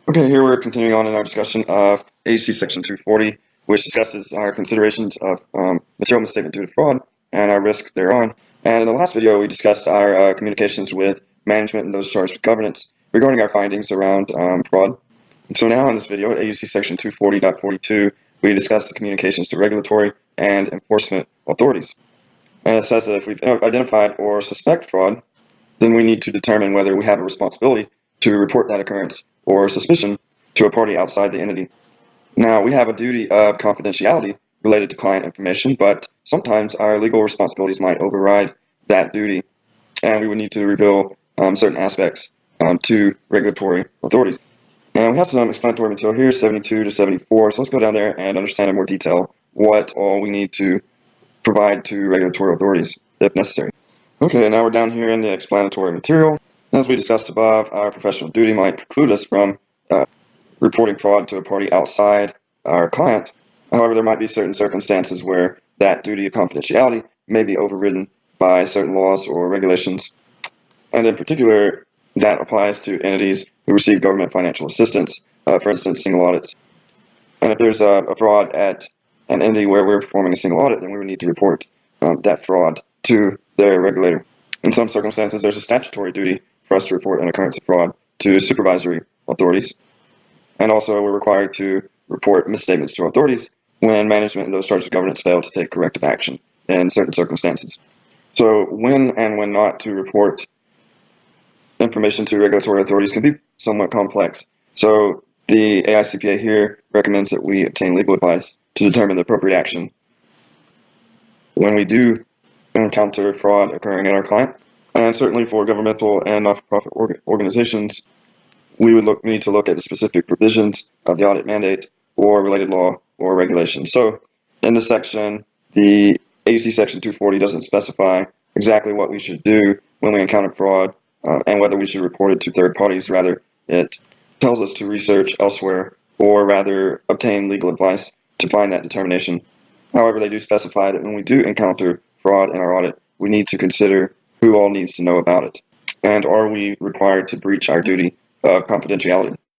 Okay, here we're continuing on in our discussion of AUC Section 240, which discusses our considerations of material misstatement due to fraud and our risk thereon. And in the last video, we discussed our communications with management and those charged with governance regarding our findings around fraud. And so now in this video, at AUC Section 240.42, we discuss the communications to regulatory and enforcement authorities. And it says that if we've identified or suspect fraud, then we need to determine whether we have a responsibility to report that occurrence or suspicion to a party outside the entity. Now, we have a duty of confidentiality related to client information, but sometimes our legal responsibilities might override that duty, and we would need to reveal certain aspects to regulatory authorities. And we have some explanatory material here, 72 to 74, so let's go down there and understand in more detail what all we need to provide to regulatory authorities if necessary. Okay, now we're down here in the explanatory material. As we discussed above, our professional duty might preclude us from reporting fraud to a party outside our client. However, there might be certain circumstances where that duty of confidentiality may be overridden by certain laws or regulations. And in particular, that applies to entities who receive government financial assistance, for instance, single audits. And if there's a fraud at an entity where we're performing a single audit, then we would need to report that fraud to their regulator. In some circumstances, there's a statutory duty for us to report an occurrence of fraud to supervisory authorities. And also, we're required to report misstatements to authorities when management and those charged with governance fail to take corrective action in certain circumstances. So when and when not to report information to regulatory authorities can be somewhat complex. So the AICPA here recommends that we obtain legal advice to determine the appropriate action when we do encounter fraud occurring in our client. And certainly for governmental and not-for-profit organizations, we would need to look at the specific provisions of the audit mandate or related law or regulation. So in this section, the AUC Section 240 doesn't specify exactly what we should do when we encounter fraud and whether we should report it to third parties. Rather, it tells us to research elsewhere or rather obtain legal advice to find that determination. However, they do specify that when we do encounter fraud in our audit, we need to consider who all needs to know about it, and are we required to breach our duty of confidentiality.